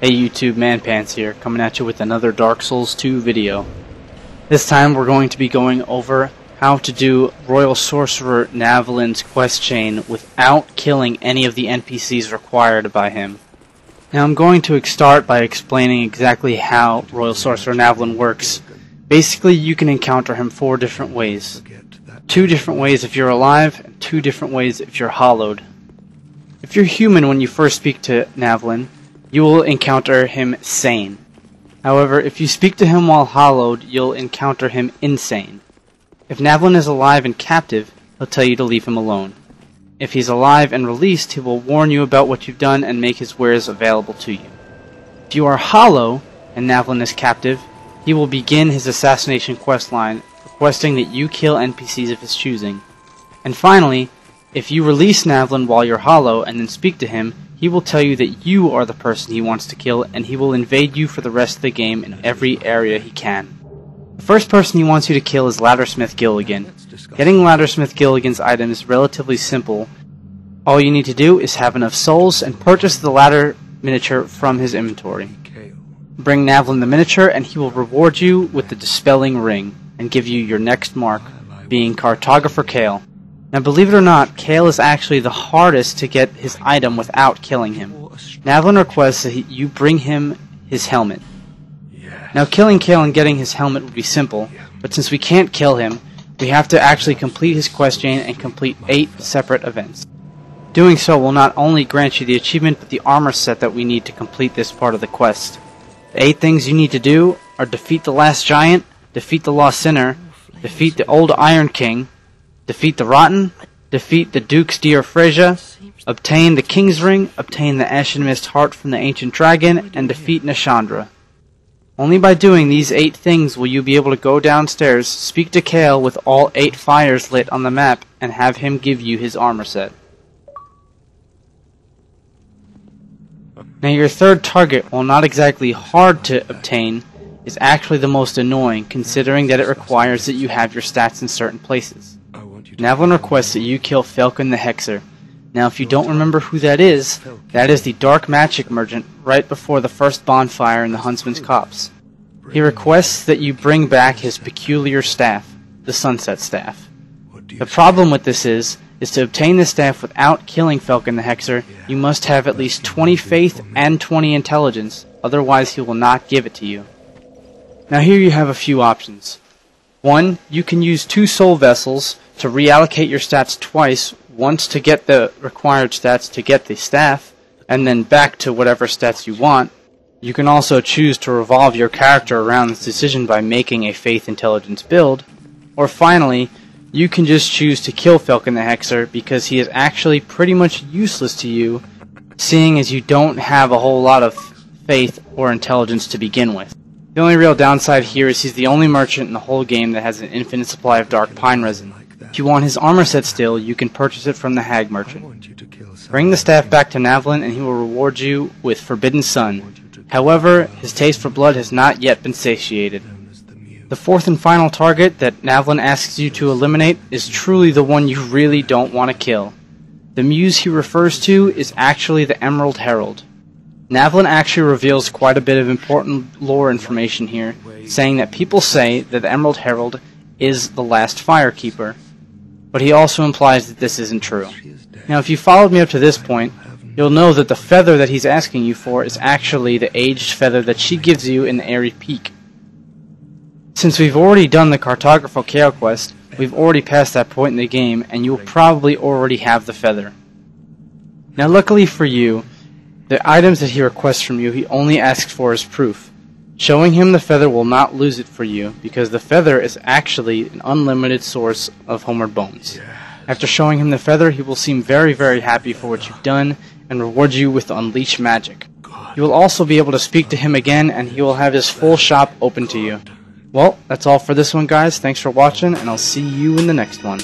Hey YouTube, Manpants here, coming at you with another Dark Souls 2 video. This time we're going to be going over how to do Royal Sorcerer Navlaan's quest chain without killing any of the NPCs required by him. Now I'm going to start by explaining exactly how Royal Sorcerer Navlaan works. Basically you can encounter him 4 different ways. 2 different ways if you're alive, and 2 different ways if you're hollowed. If you're human when you first speak to Navlaan, you will encounter him sane. However, if you speak to him while hollowed, you'll encounter him insane. If Navlaan is alive and captive, he'll tell you to leave him alone. If he's alive and released, he will warn you about what you've done and make his wares available to you. If you are hollow and Navlaan is captive, he will begin his assassination questline, requesting that you kill NPCs of his choosing. And finally, if you release Navlaan while you're hollow and then speak to him, he will tell you that you are the person he wants to kill, and he will invade you for the rest of the game in every area he can. The first person he wants you to kill is Laddersmith Gilligan. Getting Laddersmith Gilligan's item is relatively simple. All you need to do is have enough souls and purchase the ladder miniature from his inventory. Bring Navlaan the miniature and he will reward you with the Dispelling Ring and give you your next mark, being Cartographer Kale. Now believe it or not, Kale is actually the hardest to get his item without killing him. Navlaan requests that you bring him his helmet. Now killing Kale and getting his helmet would be simple, but since we can't kill him, we have to actually complete his quest chain and complete 8 separate events. Doing so will not only grant you the achievement, but the armor set that we need to complete this part of the quest. The 8 things you need to do are defeat the last giant, defeat the lost sinner, defeat the old Iron King, defeat the Rotten, defeat the Duke's Dear Freyja, obtain the King's Ring, obtain the Ashen Mist Heart from the Ancient Dragon, and defeat Nashandra. Only by doing these 8 things will you be able to go downstairs, speak to Kale with all 8 fires lit on the map, and have him give you his armor set. Now your third target, while not exactly hard to obtain, is actually the most annoying, considering that it requires that you have your stats in certain places. Navlaan requests that you kill Falcon the Hexer. Now if you don't remember who that is the dark magic merchant right before the first bonfire in the Huntsman's Copse. He requests that you bring back his peculiar staff, the Sunset Staff. The problem with this is to obtain this staff without killing Falcon the Hexer, you must have at least 20 faith and 20 intelligence, otherwise he will not give it to you. Now here you have a few options. 1. You can use 2 soul vessels to reallocate your stats twice, once to get the required stats to get the staff, and then back to whatever stats you want. You can also choose to revolve your character around this decision by making a faith intelligence build. Or finally, you can just choose to kill Falcon the Hexer because he is actually pretty much useless to you, seeing as you don't have a whole lot of faith or intelligence to begin with. The only real downside here is he's the only merchant in the whole game that has an infinite supply of dark pine resin. If you want his armor set still, you can purchase it from the hag merchant. Bring the staff back to Navlaan and he will reward you with Forbidden Sun. However, his taste for blood has not yet been satiated. The 4th and final target that Navlaan asks you to eliminate is truly the one you really don't want to kill. The muse he refers to is actually the Emerald Herald. Navlaan actually reveals quite a bit of important lore information here, saying that people say that the Emerald Herald is the last Firekeeper, but he also implies that this isn't true. Now if you followed me up to this point, you'll know that the feather that he's asking you for is actually the aged feather that she gives you in the Airy Peak. Since we've already done the Cartographer Kale quest, we've already passed that point in the game, and you'll probably already have the feather. Now luckily for you, the items that he requests from you, he only asks for as proof. Showing him the feather will not lose it for you, because the feather is actually an unlimited source of Homeward Bones. After showing him the feather, he will seem very, very happy for what you've done, and reward you with Unleash Magic. You will also be able to speak to him again, and he will have his full shop open to you. Well, that's all for this one, guys. Thanks for watching, and I'll see you in the next one.